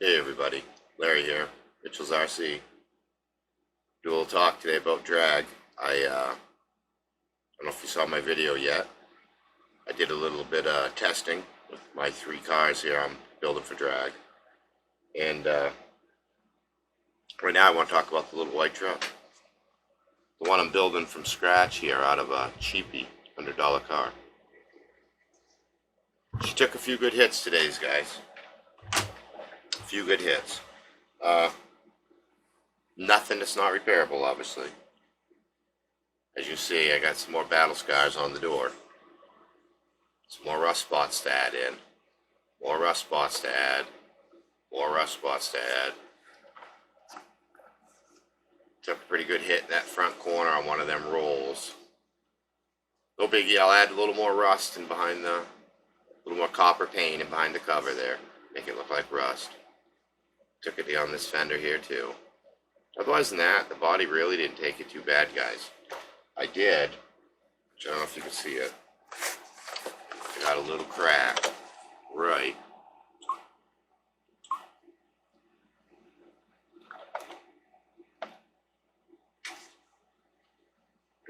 Hey everybody, Larry here, Mitchell's RC. Do a little talk today about drag. I don't know if you saw my video yet. I did a little bit of testing with my 3 cars here I'm building for drag. And right now I want to talk about the little white truck. The one I'm building from scratch here out of a cheapie, $100 car. She took a few good hits today, guys. A few good hits. Nothing that's not repairable, obviously. As you see, I got some more battle scars on the door. Some more rust spots to add in. More rust spots to add. More rust spots to add. Took a pretty good hit in that front corner on one of them rolls. No biggie, I'll add a little more rust and behind the, a little more copper paint and behind the cover there. Make it look like rust. Took it down this fender here too. Otherwise than that, the body really didn't take it too bad, guys. I did, which I don't know if you can see it. I got a little crack, right.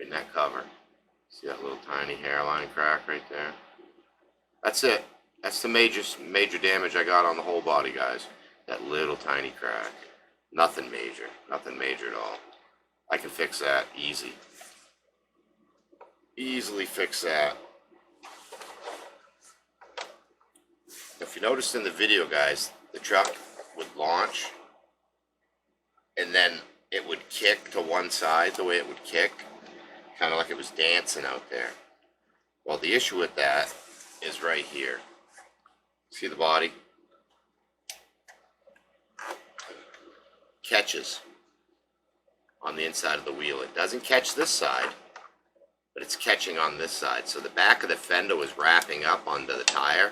In that cover. See that little tiny hairline crack right there? That's it. That's the major damage I got on the whole body, guys. That little tiny crack. Nothing major at all. I can fix that easy. Easily fix that. If you noticed in the video, guys, the truck would launch and then it would kick to one side the way it would kick, kind of like it was dancing out there. Well, the issue with that is right here. See the body? Catches on the inside of the wheel. It doesn't catch this side, but it's catching on this side. So the back of the fender was wrapping up onto the tire,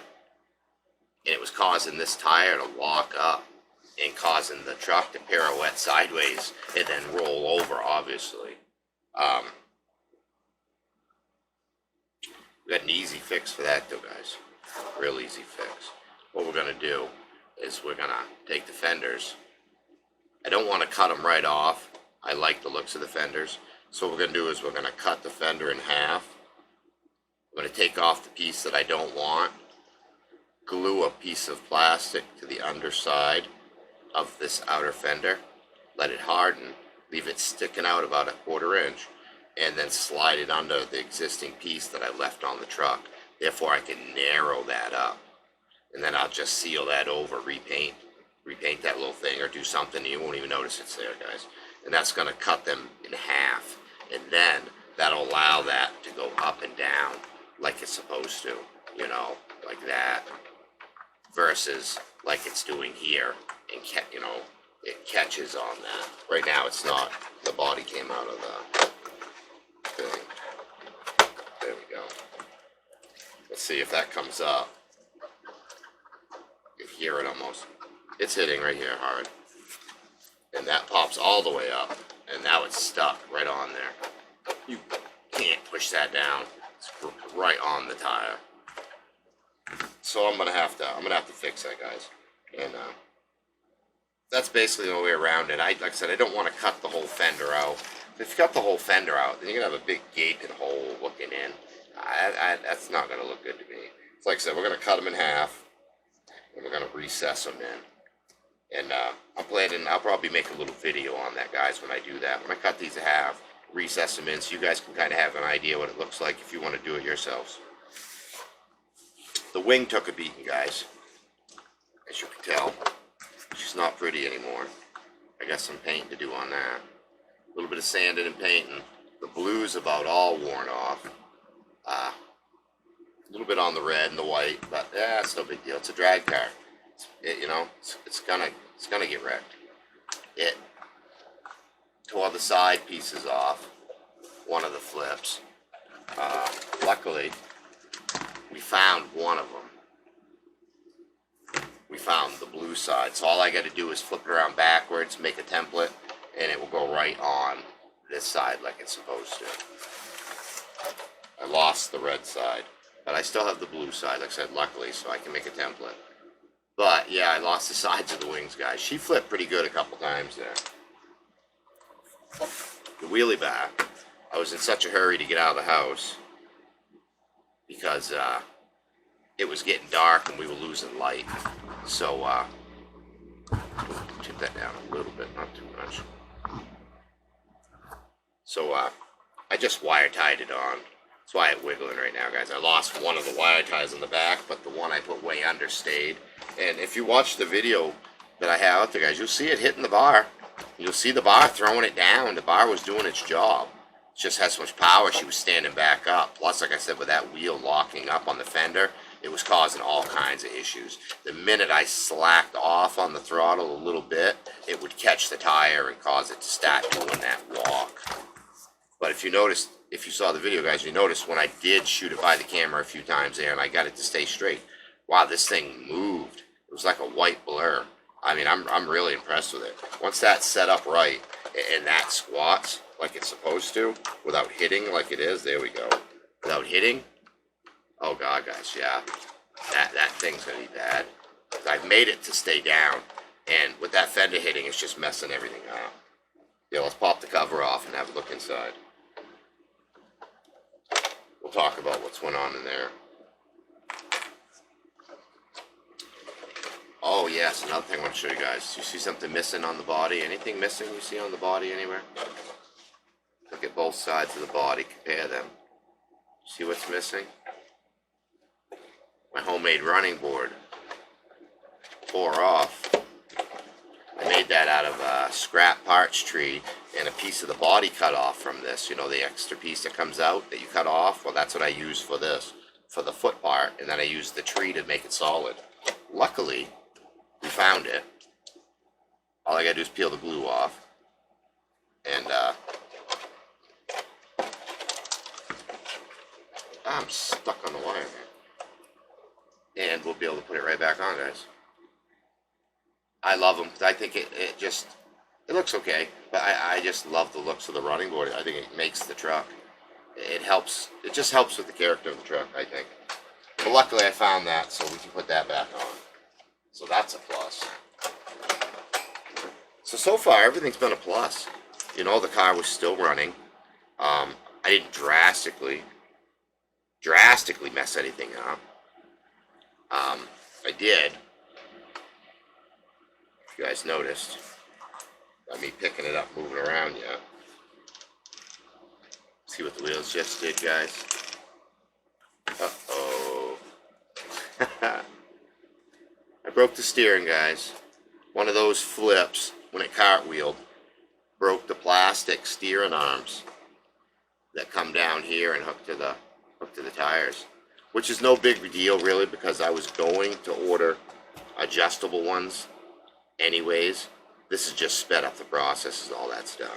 and it was causing this tire to lock up and causing the truck to pirouette sideways and then roll over, obviously. We got an easy fix for that though, guys. Real easy fix. What we're going to do is we're going to take the fenders. I don't want to cut them right off. I like the looks of the fenders. So what we're going to do is we're going to cut the fender in half. I'm going to take off the piece that I don't want, glue a piece of plastic to the underside of this outer fender, let it harden, leave it sticking out about a 1/4 inch, and then slide it under the existing piece that I left on the truck. Therefore, I can narrow that up. And then I'll just seal that over, repaint that little thing or do something. You won't even notice it's there, guys. And that's going to cut them in half. And then that'll allow that to go up and down like it's supposed to, you know, like that. Versus like it's doing here and, you know, it catches on that. Right now it's not. The body came out of the thing. There we go. Let's see if that comes up. You can hear it almost. It's hitting right here hard. And that pops all the way up. And now it's stuck right on there. You can't push that down. It's right on the tire. So I'm gonna have to fix that, guys. And that's basically the way around it. Like I said, I don't want to cut the whole fender out. If you cut the whole fender out, then you're gonna have a big gaping hole looking in. That's not gonna look good to me. So like I said, we're gonna cut them in half, and we're gonna recess them in. And I'll probably make a little video on that, guys, when I do that. When I cut these in half, recess them in, so you guys can kind of have an idea what it looks like if you want to do it yourselves. The wing took a beating, guys. As you can tell, she's not pretty anymore. I got some paint to do on that. A little bit of sanding and painting. The blue's about all worn off. A little bit on the red and the white, but yeah, it's no big deal. It's a drag car. You know, it's gonna get wrecked. It tore the side pieces off one of the flips. Luckily, we found one of them. We found the blue side. So all I got to do is flip it around backwards, make a template, and it will go right on this side like it's supposed to. I lost the red side, but I still have the blue side, like I said, luckily, so I can make a template. But yeah, I lost the sides of the wings, guys. She flipped pretty good a couple times there. The wheelie bar, I was in such a hurry to get out of the house because it was getting dark and we were losing light. So tip that down a little bit, not too much. So I just wire tied it on. That's why it's wiggling right now, guys. I lost one of the wire ties on the back, but the one I put way under stayed. And if you watch the video that I have out there, guys, you'll see it hitting the bar. You'll see the bar throwing it down. The bar was doing its job. It just had so much power, she was standing back up. Plus, like I said, with that wheel locking up on the fender, it was causing all kinds of issues. The minute I slacked off on the throttle a little bit, it would catch the tire and cause it to start doing that walk. But if you noticed, if you saw the video, guys, you noticed when I did shoot it by the camera a few times there and I got it to stay straight, wow, this thing moved. It was like a white blur. I mean, I'm really impressed with it. Once that's set up right and that squats like it's supposed to, without hitting like it is, there we go. Without hitting, oh God, guys, yeah, that thing's gonna be bad. I've made it to stay down, and with that fender hitting, it's just messing everything up. Yeah, let's pop the cover off and have a look inside. We'll talk about what's going on in there. Oh yes, another thing I want to show you guys. You see something missing on the body? Anything missing you see on the body anywhere? Look at both sides of the body, compare them. See what's missing? My homemade running board tore off. I made that out of a scrap parch tree and a piece of the body cut off from this. You know, the extra piece that comes out that you cut off? Well, that's what I use for this, for the foot part, and then I used the tree to make it solid. Luckily, we found it. All I gotta do is peel the glue off, and I'm stuck on the wire, man. And we'll be able to put it right back on, guys. I love them. I think it looks okay, but I just love the looks of the running board. I think it makes the truck. It helps. It just helps with the character of the truck, I think. But luckily I found that, so we can put that back on. So that's a plus. So far everything's been a plus. You know, the car was still running. I didn't drastically mess anything up. I did. If you guys noticed, got me picking it up, moving around yet. See what the wheels just did, guys? Uh-oh. I broke the steering, guys. One of those flips, when it cartwheeled, broke the plastic steering arms that come down here and hook to the tires. Which is no big deal, really, because I was going to order adjustable ones anyways. This has just sped up the process as all that's done.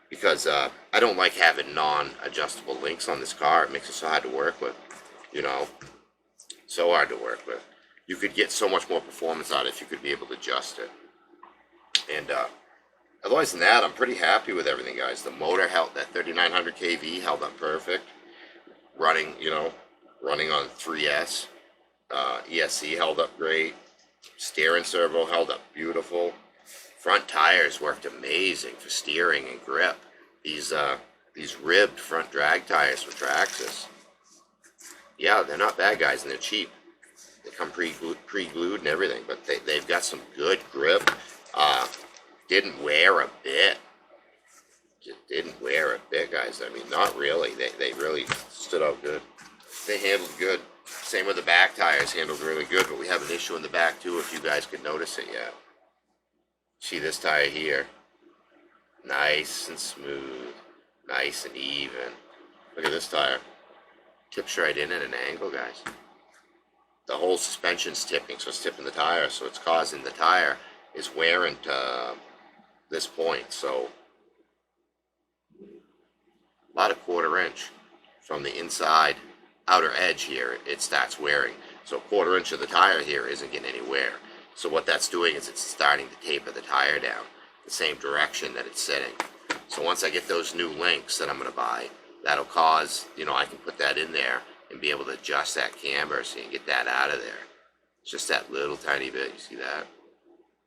Because I don't like having non-adjustable links on this car. It makes it so hard to work with. You know, so hard to work with. You could get so much more performance out of it if you could be able to adjust it. And otherwise than that, I'm pretty happy with everything, guys. The motor held, that 3900 kV held up perfect. Running, you know, running on 3S. ESC held up great. Steering servo held up beautiful. Front tires worked amazing for steering and grip. These ribbed front drag tires from Traxxas. Yeah, they're not bad, guys, and they're cheap. They come pre-glued and everything, but they've got some good grip. Didn't wear a bit. Just didn't wear a bit, guys. I mean, not really. They really stood out good. They handled good. Same with the back tires, handled really good, but we have an issue in the back too, if you guys could notice it yet. See this tire here? Nice and smooth. Nice and even. Look at this tire. Tips right in at an angle, guys. The whole suspension's tipping, so it's tipping the tire, so it's causing the tire is wearing to this point, so a lot of 1/4 inch from the inside outer edge here, it starts wearing. So 1/4 inch of the tire here isn't getting any wear. So what that's doing is it's starting to taper the tire down the same direction that it's sitting. So once I get those new links that I'm going to buy, that'll cause, you know, I can put that in there and be able to adjust that camber so you can get that out of there. It's just that little tiny bit. You see that?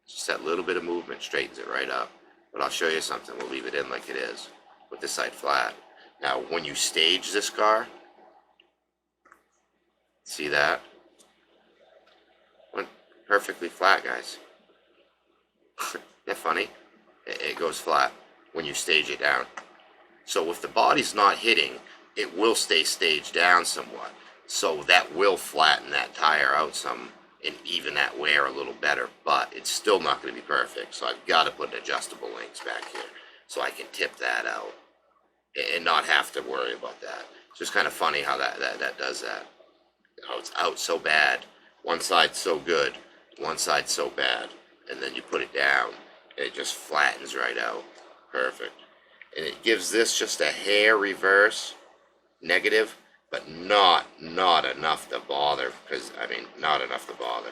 Just that little bit of movement straightens it right up. But I'll show you something. We'll leave it in like it is with this side flat. Now, when you stage this car, see that? Went perfectly flat, guys. Isn't that funny? It goes flat when you stage it down. So if the body's not hitting, it will stay staged down somewhat. So that will flatten that tire out some and even that wear a little better, but it's still not going to be perfect. So I've got to put an adjustable links back here so I can tip that out and not have to worry about that. It's just kind of funny how that does that. Oh, it's out so bad. One side's so good, one side's so bad. And then you put it down, and it just flattens right out. Perfect. And it gives this just a hair reverse, negative, but not enough to bother, because, I mean, not enough to bother.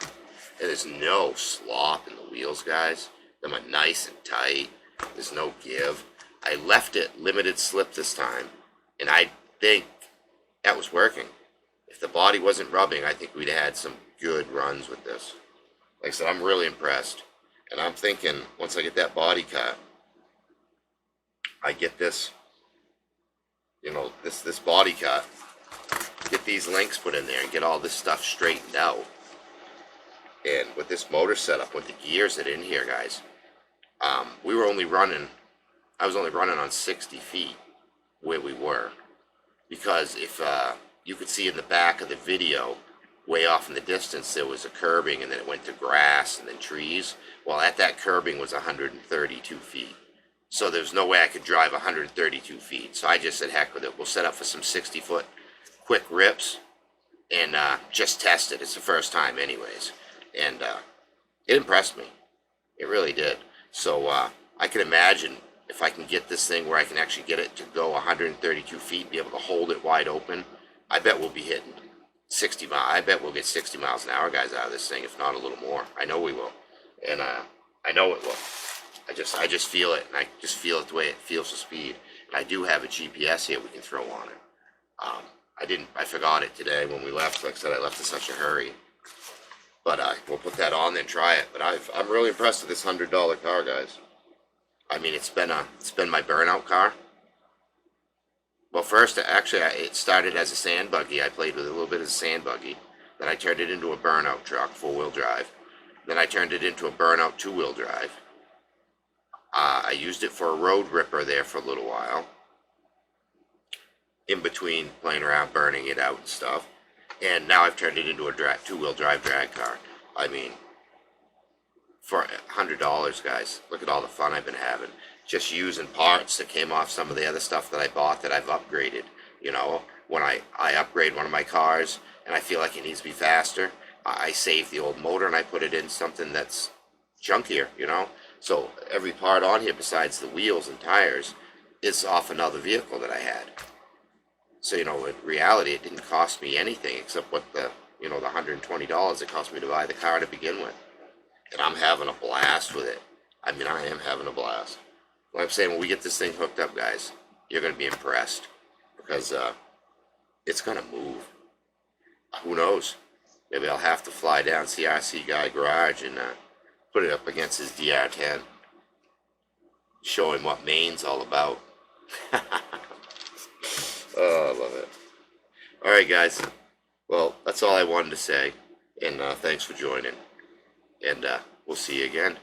And there's no slop in the wheels, guys. Them are nice and tight. There's no give. I left it limited slip this time, and I think that was working. If the body wasn't rubbing, I think we'd have had some good runs with this. Like I said, I'm really impressed. And I'm thinking, once I get that body cut, I get this, you know, this body cut, get these links put in there and get all this stuff straightened out. And with this motor setup, with the gears that are in here, guys, I was only running on 60 feet where we were. Because if you could see in the back of the video, way off in the distance, there was a curbing, and then it went to grass and then trees. Well, at that curbing was 132 feet. So there's no way I could drive 132 feet. So I just said, heck with it. We'll set up for some 60-foot quick rips and just test it. It's the first time anyways. And it impressed me. It really did. So I can imagine if I can get this thing where I can actually get it to go 132 feet, be able to hold it wide open, I bet we'll be hitting 60 miles. I bet we'll get 60 miles an hour, guys, out of this thing, if not a little more. I know we will. And I know it will. I just feel it, and I just feel it the way it feels the speed. And I do have a GPS here we can throw on it. I forgot it today when we left. Like I said, I left in such a hurry. But we'll put that on and try it. But I'm really impressed with this $100 car, guys. I mean, it's been my burnout car. Well, first, actually, it started as a sand buggy. I played with it a little bit as a sand buggy. Then I turned it into a burnout truck, 4-wheel drive. Then I turned it into a burnout 2-wheel drive. I used it for a road ripper there for a little while. In between playing around, burning it out and stuff. And now I've turned it into a 2-wheel drive drag car. I mean, for $100, guys, look at all the fun I've been having. Just using parts that came off some of the other stuff that I bought that I've upgraded. You know, when I upgrade one of my cars and I feel like it needs to be faster, I save the old motor and I put it in something that's chunkier, you know. So every part on here besides the wheels and tires is off another vehicle that I had. So, you know, in reality, it didn't cost me anything except what the $120 it cost me to buy the car to begin with. And I'm having a blast with it. I mean, I am having a blast. Like I'm saying, when we get this thing hooked up, guys, you're going to be impressed. Because it's going to move. Who knows? Maybe I'll have to fly down CRC Guy Garage and put it up against his DR10. Show him what Maine's all about. Oh, I love it. Alright, guys. Well, that's all I wanted to say. And thanks for joining. And we'll see you again.